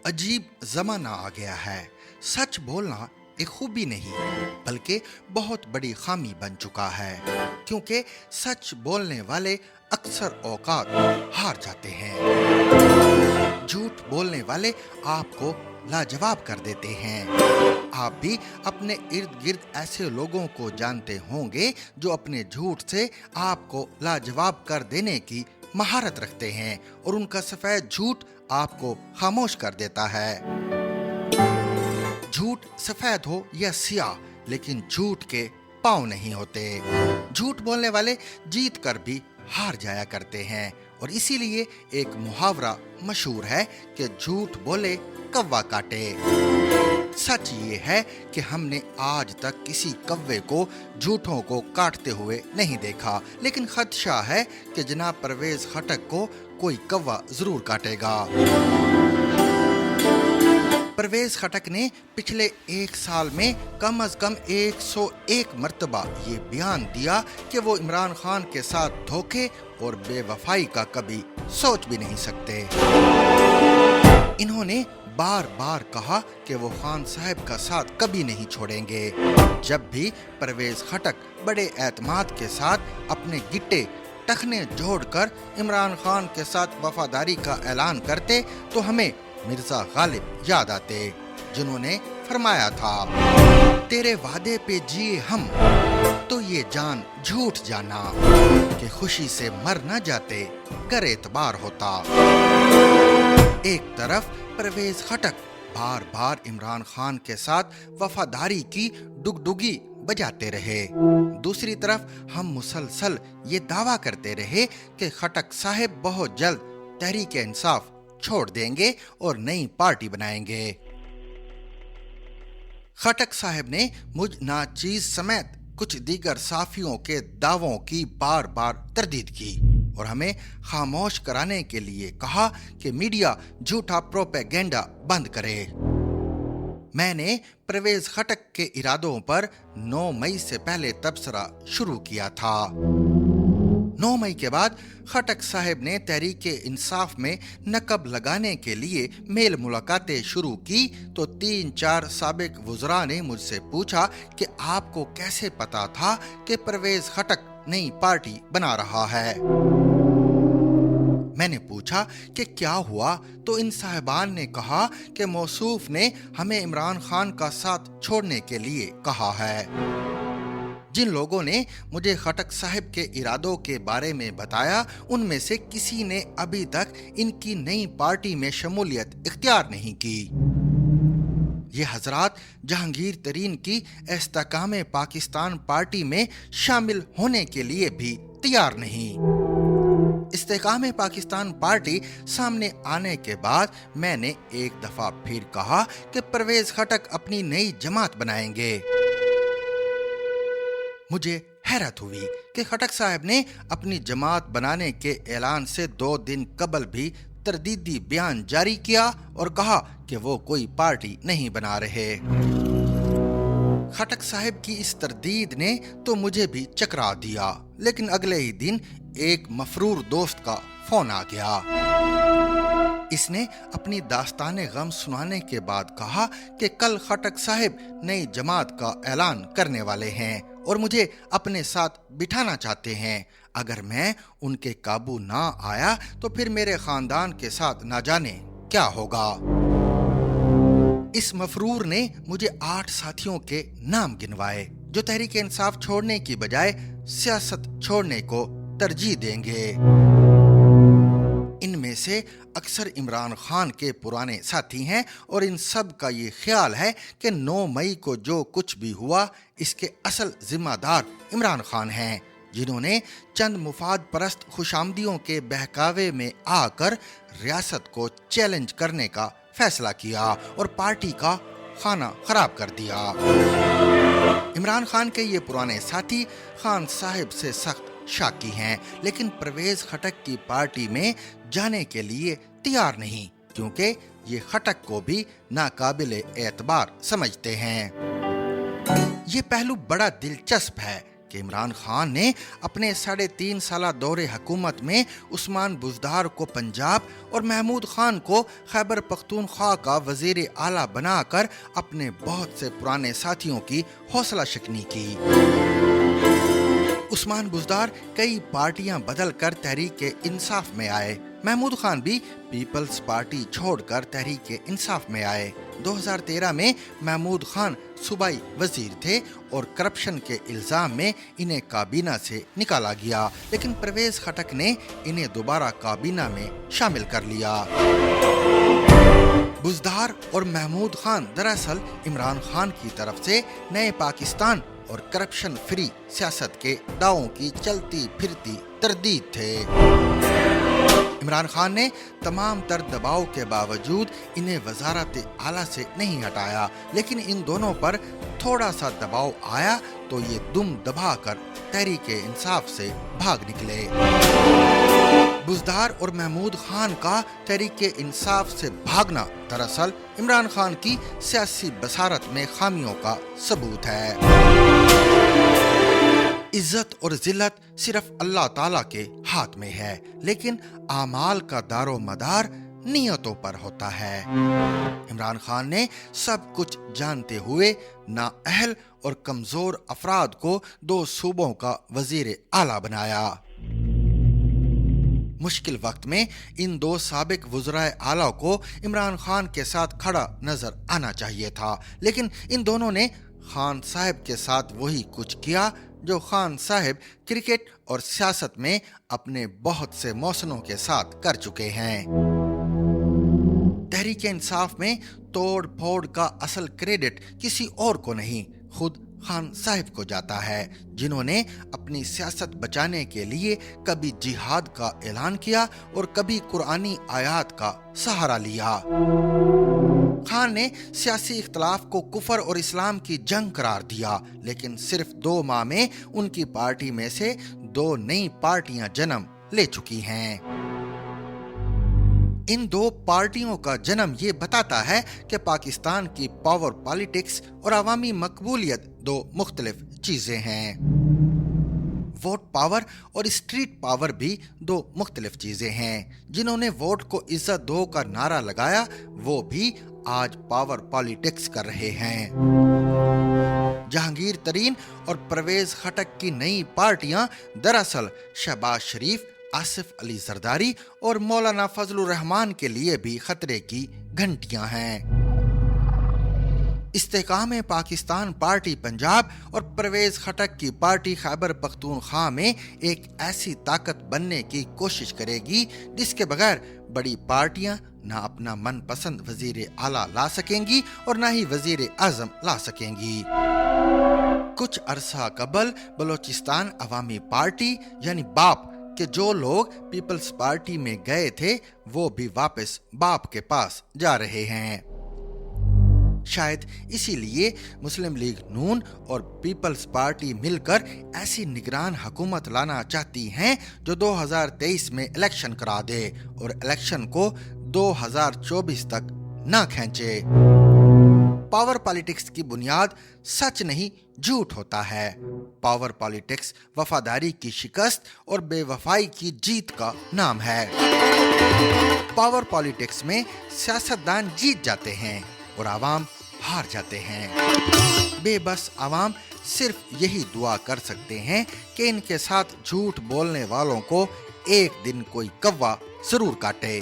अजीब जमाना आ गया है। सच बोलना एक खूबी नहीं बल्कि बहुत बड़ी खामी बन चुका है, क्योंकि सच बोलने वाले अक्सर औकात हार जाते हैं। झूठ बोलने वाले आपको लाजवाब कर देते हैं। आप भी अपने इर्द गिर्द ऐसे लोगों को जानते होंगे जो अपने झूठ से आपको लाजवाब कर देने की महारत रखते हैं और उनका सफेद झूठ आपको खामोश कर देता है। झूठ सफेद हो या सियाह, लेकिन झूठ के पांव नहीं होते। झूठ बोलने वाले जीत कर भी हार जाया करते हैं और इसीलिए एक मुहावरा मशहूर है कि झूठ बोले कौवा काटे। सच ये है कि हमने आज तक किसी कौवे को झूठों को काटते हुए नहीं देखा, लेकिन खदशा है कि जनाब परवेज खटक को कोई कौवा जरूर काटेगा। परवेज खटक ने पिछले एक साल में कम अज कम 101 मर्तबा ये बयान दिया कि वो इमरान खान के साथ धोखे और बेवफाई का कभी सोच भी नहीं सकते। इन्होंने बार बार कहा कि वो खान साहब का साथ कभी नहीं छोड़ेंगे। जब भी परवेज खटक बड़े एतमाद के साथ अपने गिट्टे टखने जोड़कर इमरान खान के साथ वफादारी का ऐलान करते तो हमें मिर्जा गालिब याद आते, जिन्होंने फरमाया था, तेरे वादे पे जिए हम तो ये जान झूठ जाना कि खुशी से मर न जाते गर एतबार होता। एक तरफ परवेज खटक बार बार इमरान खान के साथ वफादारी की डुगडुगी बजाते रहे, दूसरी तरफ हम मुसलसल ये दावा करते रहे कि खटक साहब बहुत जल्द तहरीक इंसाफ छोड़ देंगे और नई पार्टी बनाएंगे। खटक साहब ने मुझ नाचीज समेत कुछ दीगर साफियों के दावों की बार बार तरदीद की और हमें खामोश कराने के लिए कहा कि मीडिया झूठा प्रोपेगेंडा बंद करे। मैंने परवेज खटक के इरादों पर 9 मई से पहले तबसरा शुरू किया था। 9 मई के बाद खटक साहब ने तहरीक इंसाफ में नकब लगाने के लिए मेल मुलाकातें शुरू की तो 3-4 साबिक वुज़रा ने मुझसे पूछा कि आपको कैसे पता था कि परवेज खटक नई पार्टी बना रहा है। मैंने पूछा कि क्या हुआ तो इन साहिबान ने कहा कि मौसूफ ने हमें इमरान खान का साथ छोड़ने के लिए कहा है। जिन लोगों ने मुझे खटक साहब के इरादों के बारे में बताया उनमें से किसी ने अभी तक इनकी नई पार्टी में शमूलियत इख्तियार नहीं की। ये हजरात जहांगीर तरीन की इस्तेकाम पाकिस्तान पार्टी में शामिल होने के लिए भी तैयार नहीं। इस्तेकाम पाकिस्तान पार्टी सामने आने के बाद मैंने एक दफा फिर कहा कि परवेज खटक अपनी नई जमात बनाएंगे। मुझे हैरत हुई कि खटक साहब ने अपनी जमात बनाने के ऐलान से 2 दिन कबल भी तरदीदी बयान जारी किया और कहा कि वो कोई पार्टी नहीं बना रहे। खटक साहब की इस तरदीद ने तो मुझे भी चकरा दिया, लेकिन अगले ही दिन एक मफरूर दोस्त का फोन आ गया। इसने अपनी दास्ताने गम सुनाने के बाद कहा कि कल खटक साहब नई जमात का ऐलान करने वाले हैं और मुझे अपने साथ बिठाना चाहते हैं। अगर मैं उनके काबू ना आया तो फिर मेरे खानदान के साथ ना जाने क्या होगा। इस मफरूर ने मुझे 8 साथियों के नाम गिनवाए जो तहरीक इंसाफ छोड़ने की बजाय सियासत छोड़ने को तरजीह देंगे। इनमें से अक्सर इमरान खान के पुराने साथी हैं और इन सब का ये ख्याल है कि 9 मई को जो कुछ भी हुआ इसके असल जिम्मेदार इमरान खान हैं, जिन्होंने चंद मुफाद परस्त खुशामदियों के बहकावे में आकर रियासत को चैलेंज करने का फैसला किया और पार्टी का खाना खराब कर दिया। इमरान खान के ये पुराने साथी खान साहब से सख्त शाकी हैं, लेकिन परवेज खटक की पार्टी में जाने के लिए तैयार नहीं, क्योंकि ये खटक को भी नाकाबिले एतबार समझते हैं। ये पहलू बड़ा दिलचस्प है کہ عمران خان نے اپنے 3.5 سالہ دور حکومت میں عثمان بزدار کو پنجاب اور محمود خان کو خیبر پختونخوا کا وزیر اعلیٰ بنا کر اپنے بہت سے پرانے ساتھیوں کی حوصلہ شکنی کی۔ عثمان بزدار کئی پارٹیاں بدل کر تحریک انصاف میں آئے۔ محمود خان بھی پیپلز پارٹی چھوڑ کر تحریک انصاف میں آئے۔ 2013 میں محمود خان صوبائی وزیر تھے اور کرپشن کے الزام میں انہیں کابینہ سے نکالا گیا، لیکن پرویز خٹک نے انہیں دوبارہ کابینہ میں شامل کر لیا۔ بزدار اور محمود خان دراصل عمران خان کی طرف سے نئے پاکستان اور کرپشن فری سیاست کے دعووں کی چلتی پھرتی تردید تھے۔ عمران خان نے تمام تر دباؤ کے باوجود انہیں وزارت اعلیٰ سے نہیں ہٹایا، لیکن ان دونوں پر تھوڑا سا دباؤ آیا تو یہ دم دبا کر تحریک انصاف سے بھاگ نکلے۔ بزدار اور محمود خان کا تحریک انصاف سے بھاگنا دراصل عمران خان کی سیاسی بصارت میں خامیوں کا ثبوت ہے۔ عزت اور ذلت صرف اللہ تعالیٰ کے ہاتھ میں ہے، لیکن اعمال کا دار و مدار نیتوں پر ہوتا ہے۔ عمران خان نے سب کچھ جانتے ہوئے نااہل اور کمزور افراد کو 2 صوبوں کا وزیر اعلیٰ بنایا۔ مشکل وقت میں ان 2 سابق وزرائے اعلیٰ کو عمران خان کے ساتھ کھڑا نظر آنا چاہیے تھا، لیکن ان دونوں نے خان صاحب کے ساتھ وہی کچھ کیا جو خان صاحب کرکٹ اور سیاست میں اپنے بہت سے موسنوں کے ساتھ کر چکے ہیں۔ تحریک انصاف میں توڑ پھوڑ کا اصل کریڈٹ کسی اور کو نہیں، خود خان صاحب کو جاتا ہے، جنہوں نے اپنی سیاست بچانے کے لیے کبھی جہاد کا اعلان کیا اور کبھی قرآنی آیات کا سہارا لیا۔ خان نے سیاسی اختلاف کو کفر اور اسلام کی جنگ قرار دیا، لیکن صرف 2 ماہ میں ان کی پارٹی میں سے 2 نئی پارٹیاں جنم لے چکی ہیں۔ ان 2 پارٹیوں کا جنم یہ بتاتا ہے کہ پاکستان کی پاور پالیٹکس اور عوامی مقبولیت 2 مختلف چیزیں ہیں۔ ووٹ پاور اور اسٹریٹ پاور بھی 2 مختلف چیزیں ہیں۔ جنہوں نے ووٹ کو عزت دو کا نعرہ لگایا وہ بھی آج پاور پالیٹکس کر رہے ہیں۔ جہانگیر ترین اور پرویز خٹک کی نئی پارٹیاں دراصل شہباز شریف، آصف علی زرداری اور مولانا فضل الرحمان کے لیے بھی خطرے کی گھنٹیاں ہیں۔ استحکام پاکستان پارٹی پنجاب اور پرویز خٹک کی پارٹی خیبر پختونخوا میں ایک ایسی طاقت بننے کی کوشش کرے گی جس کے بغیر بڑی پارٹیاں نہ اپنا من پسند وزیر اعلیٰ لا سکیں گی اور نہ ہی وزیر اعظم لا سکیں گی۔ کچھ عرصہ قبل بلوچستان عوامی پارٹی یعنی باپ کہ جو لوگ پیپلز پارٹی میں گئے تھے وہ بھی واپس باپ کے پاس جا رہے ہیں۔ شاید اسی لیے مسلم لیگ نون اور پیپلز پارٹی مل کر ایسی نگران حکومت لانا چاہتی ہیں جو 2023 میں الیکشن کرا دے اور الیکشن کو 2024 تک نہ کھینچے۔ پاور پالیٹکس کی بنیاد سچ نہیں جھوٹ ہوتا ہے۔ پاور پالیٹکس وفاداری کی شکست اور بے وفائی کی جیت کا نام ہے۔ پاور پالیٹکس میں سیاستدان جیت جاتے ہیں اور عوام ہار جاتے ہیں۔ بے بس عوام صرف یہی دعا کر سکتے ہیں کہ ان کے ساتھ جھوٹ بولنے والوں کو ایک دن کوئی کوا ضرور کاٹے۔